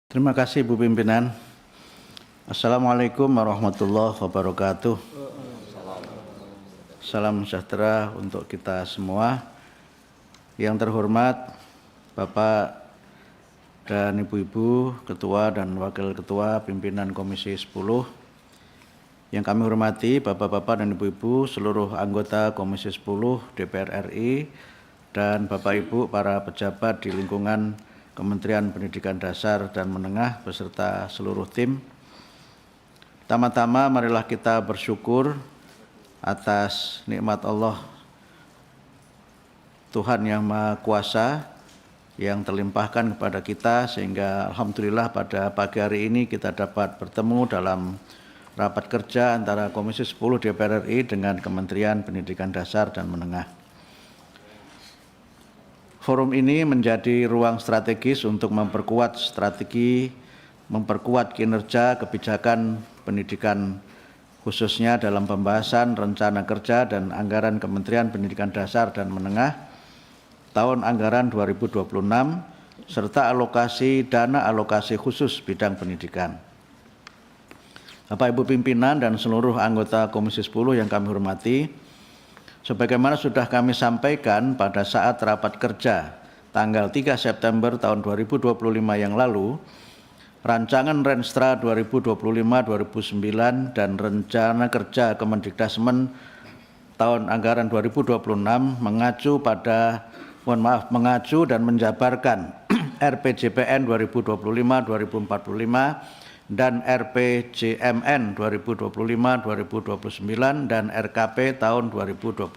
Terima kasih Bu Pimpinan. Assalamualaikum warahmatullahi wabarakatuh. Salam sejahtera untuk kita semua. Yang terhormat Bapak dan Ibu-Ibu, Ketua dan Wakil Ketua Pimpinan Komisi 10. Yang kami hormati Bapak-Bapak dan Ibu-Ibu, seluruh anggota Komisi 10 DPR RI, dan Bapak Ibu para pejabat di lingkungan Kementerian Pendidikan Dasar dan Menengah beserta seluruh tim. Pertama-tama marilah kita bersyukur atas nikmat Allah Tuhan yang Maha Kuasa yang terlimpahkan kepada kita, sehingga alhamdulillah pada pagi hari ini kita dapat bertemu dalam rapat kerja antara Komisi 10 DPR RI dengan Kementerian Pendidikan Dasar dan Menengah. Forum ini menjadi ruang strategis untuk memperkuat kinerja kebijakan pendidikan, khususnya dalam pembahasan rencana kerja dan anggaran Kementerian Pendidikan Dasar dan Menengah tahun anggaran 2026 serta dana alokasi khusus bidang pendidikan. Bapak Ibu Pimpinan dan seluruh anggota Komisi 10 yang kami hormati, sebagaimana sudah kami sampaikan pada saat rapat kerja tanggal 3 September tahun 2025 yang lalu, rancangan Renstra 2025-2009 dan rencana kerja Kemendikdasmen tahun anggaran 2026 mengacu dan menjabarkan RPJPN 2025-2045 dan RPJMN 2025-2029 dan RKP tahun 2026.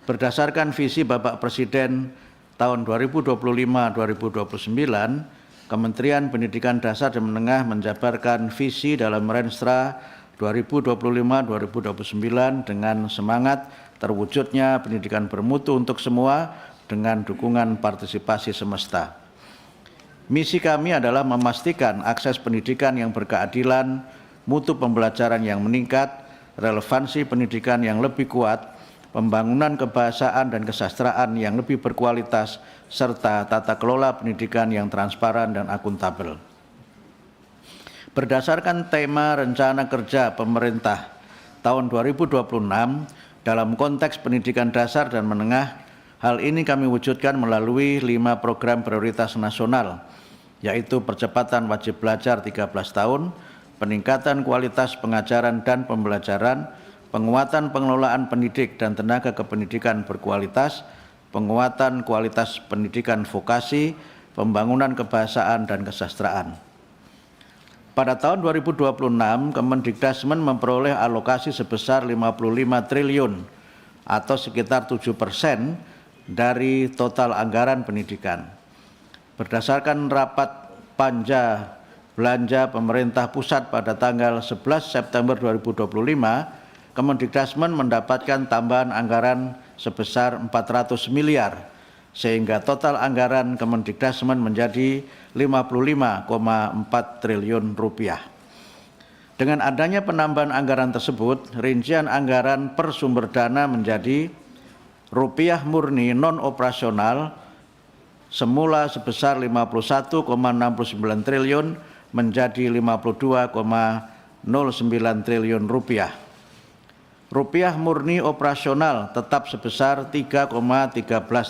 Berdasarkan visi Bapak Presiden tahun 2025-2029, Kementerian Pendidikan Dasar dan Menengah menjabarkan visi dalam Renstra 2025-2029 dengan semangat terwujudnya pendidikan bermutu untuk semua dengan dukungan partisipasi semesta. Misi kami adalah memastikan akses pendidikan yang berkeadilan, mutu pembelajaran yang meningkat, relevansi pendidikan yang lebih kuat, pembangunan kebahasaan dan kesastraan yang lebih berkualitas, serta tata kelola pendidikan yang transparan dan akuntabel. Berdasarkan tema rencana kerja pemerintah tahun 2026 dalam konteks pendidikan dasar dan menengah, hal ini kami wujudkan melalui 5 program prioritas nasional, yaitu percepatan wajib belajar 13 tahun, peningkatan kualitas pengajaran dan pembelajaran, penguatan pengelolaan pendidik dan tenaga kependidikan berkualitas, penguatan kualitas pendidikan vokasi, pembangunan kebahasaan dan kesastraan. Pada tahun 2026, Kemendikdasmen memperoleh alokasi sebesar 55 triliun atau sekitar 7% dari total anggaran pendidikan. Berdasarkan rapat panja belanja pemerintah pusat pada tanggal 11 September 2025, Kemendikdasmen mendapatkan tambahan anggaran sebesar 400 miliar, sehingga total anggaran Kemendikdasmen menjadi 55,4 triliun rupiah. Dengan adanya penambahan anggaran tersebut, rincian anggaran per sumber dana menjadi rupiah murni non-operasional semula sebesar 51,69 triliun menjadi 52,09 triliun rupiah. Rupiah murni operasional tetap sebesar 3,13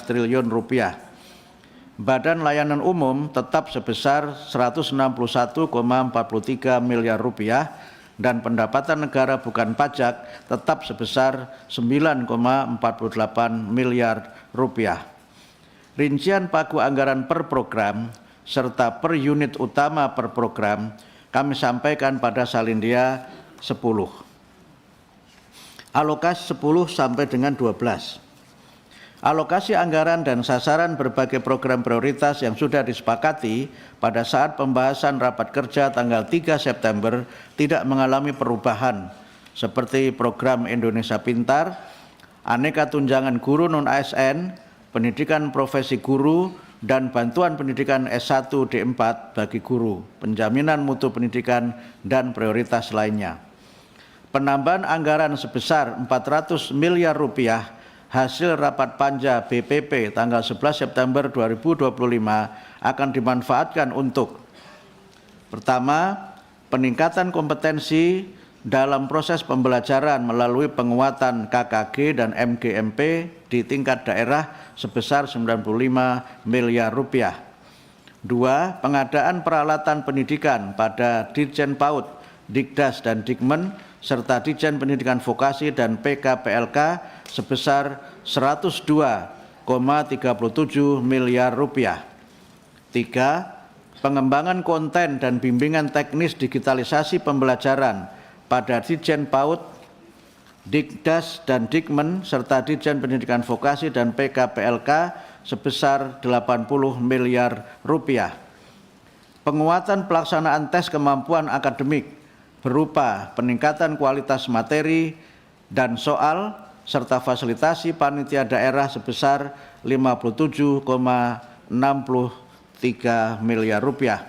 triliun rupiah. Badan layanan umum tetap sebesar 161,43 miliar rupiah dan pendapatan negara bukan pajak tetap sebesar 9,48 miliar rupiah. Rincian pagu anggaran per program serta per unit utama per program kami sampaikan pada Salindia 10. Alokasi 10 sampai dengan 12. Alokasi anggaran dan sasaran berbagai program prioritas yang sudah disepakati pada saat pembahasan rapat kerja tanggal 3 September tidak mengalami perubahan, seperti program Indonesia Pintar, aneka tunjangan guru non-ASN, pendidikan profesi guru, dan bantuan pendidikan S1 D4 bagi guru, penjaminan mutu pendidikan, dan prioritas lainnya. Penambahan anggaran sebesar 400 miliar rupiah hasil rapat panja BPP tanggal 11 September 2025 akan dimanfaatkan untuk Pertama, peningkatan kompetensi dalam proses pembelajaran melalui penguatan KKG dan MGMP di tingkat daerah sebesar 95 miliar rupiah. Dua, pengadaan peralatan pendidikan pada Ditjen PAUD, Dikdas dan Dikmen serta Ditjen Pendidikan Vokasi dan PKPLK sebesar 102,37 miliar rupiah. Tiga, pengembangan konten dan bimbingan teknis digitalisasi pembelajaran pada Ditjen PAUD, Dikdas dan Dikmen serta Ditjen Pendidikan Vokasi dan PKPLK sebesar 80 miliar rupiah. Penguatan pelaksanaan tes kemampuan akademik berupa peningkatan kualitas materi dan soal serta fasilitasi panitia daerah sebesar 57,63 miliar rupiah.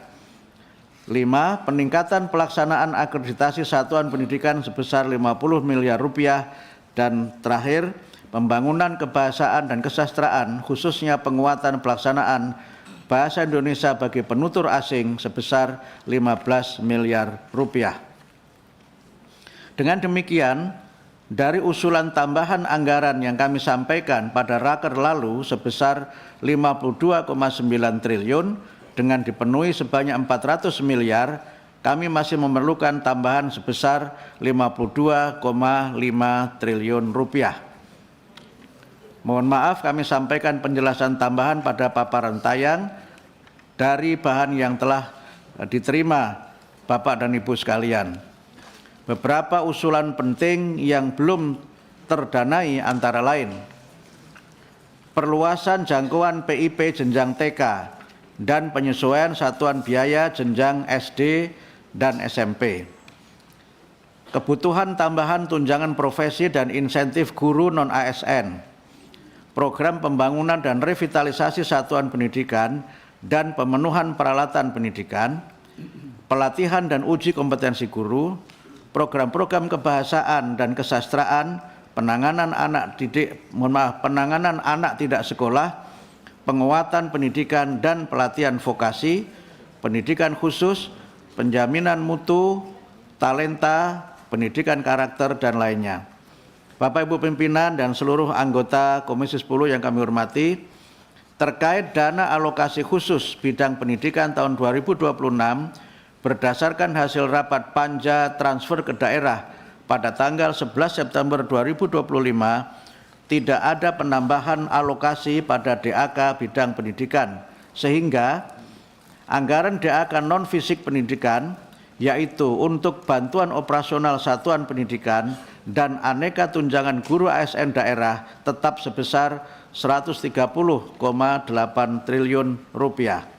5. Peningkatan pelaksanaan akreditasi satuan pendidikan sebesar 50 miliar rupiah. Dan terakhir, pembangunan kebahasaan dan kesastraan khususnya penguatan pelaksanaan bahasa Indonesia bagi penutur asing sebesar 15 miliar rupiah. Dengan demikian, dari usulan tambahan anggaran yang kami sampaikan pada raker lalu sebesar 52,9 triliun, dengan dipenuhi sebanyak 400 miliar, kami masih memerlukan tambahan sebesar 52,5 triliun rupiah. Mohon maaf, kami sampaikan penjelasan tambahan pada paparan tayang dari bahan yang telah diterima Bapak dan Ibu sekalian. Beberapa usulan penting yang belum terdanai antara lain: perluasan jangkauan PIP jenjang TK dan penyesuaian satuan biaya jenjang SD dan SMP. Kebutuhan tambahan tunjangan profesi dan insentif guru non-ASN. Program pembangunan dan revitalisasi satuan pendidikan dan pemenuhan peralatan pendidikan. Pelatihan dan uji kompetensi guru. Program-program kebahasaan dan kesastraan, penanganan anak tidak sekolah, penguatan pendidikan dan pelatihan vokasi, pendidikan khusus, penjaminan mutu, talenta, pendidikan karakter, dan lainnya. Bapak Ibu pimpinan dan seluruh anggota Komisi 10 yang kami hormati, terkait dana alokasi khusus bidang pendidikan tahun 2026 berdasarkan hasil rapat panja transfer ke daerah pada tanggal 11 September 2025, tidak ada penambahan alokasi pada DAK bidang pendidikan, sehingga anggaran DAK non-fisik pendidikan, yaitu untuk bantuan operasional satuan pendidikan dan aneka tunjangan guru ASN daerah, tetap sebesar 130,8 triliun rupiah.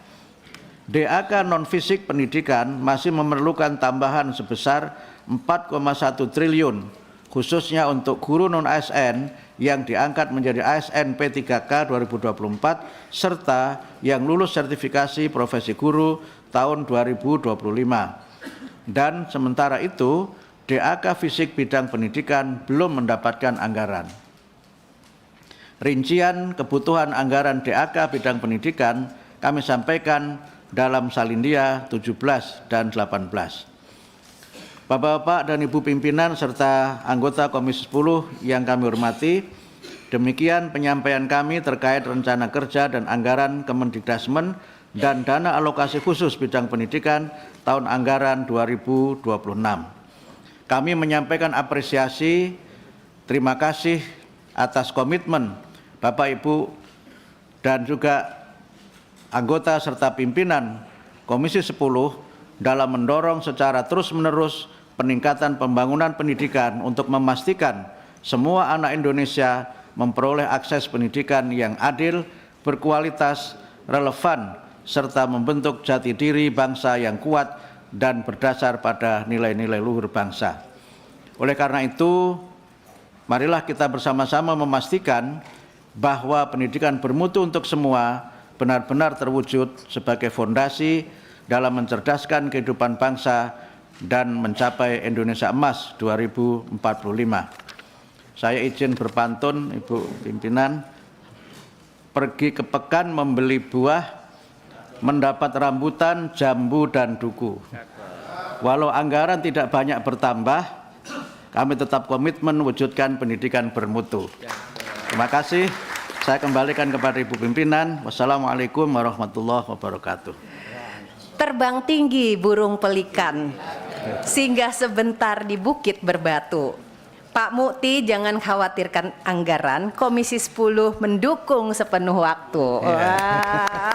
DAK non-fisik pendidikan masih memerlukan tambahan sebesar 4,1 triliun, khususnya untuk guru non-ASN yang diangkat menjadi ASN P3K 2024 serta yang lulus sertifikasi profesi guru tahun 2025. Dan sementara itu, DAK fisik bidang pendidikan belum mendapatkan anggaran. Rincian kebutuhan anggaran DAK bidang pendidikan kami sampaikan dalam Salindia 17 dan 18. Bapak-bapak dan Ibu pimpinan serta anggota Komisi 10 yang kami hormati, demikian penyampaian kami terkait rencana kerja dan anggaran Kemendikdasmen dan dana alokasi khusus bidang pendidikan tahun anggaran 2026. Kami menyampaikan apresiasi, terima kasih atas komitmen Bapak Ibu dan juga anggota serta pimpinan Komisi 10 dalam mendorong secara terus-menerus peningkatan pembangunan pendidikan untuk memastikan semua anak Indonesia memperoleh akses pendidikan yang adil, berkualitas, relevan, serta membentuk jati diri bangsa yang kuat dan berdasar pada nilai-nilai luhur bangsa. Oleh karena itu, marilah kita bersama-sama memastikan bahwa pendidikan bermutu untuk semua benar-benar terwujud sebagai fondasi dalam mencerdaskan kehidupan bangsa dan mencapai Indonesia Emas 2045. Saya izin berpantun, Ibu pimpinan, pergi ke pekan membeli buah, mendapat rambutan, jambu, dan duku. Walau anggaran tidak banyak bertambah, kami tetap komitmen mewujudkan pendidikan bermutu. Terima kasih. Saya kembalikan kepada Ibu Pimpinan. Wassalamualaikum warahmatullahi wabarakatuh. Terbang tinggi burung pelikan, singgah sebentar di bukit berbatu. Pak Mukti, jangan khawatirkan anggaran, Komisi 10 mendukung sepenuh waktu. Wah.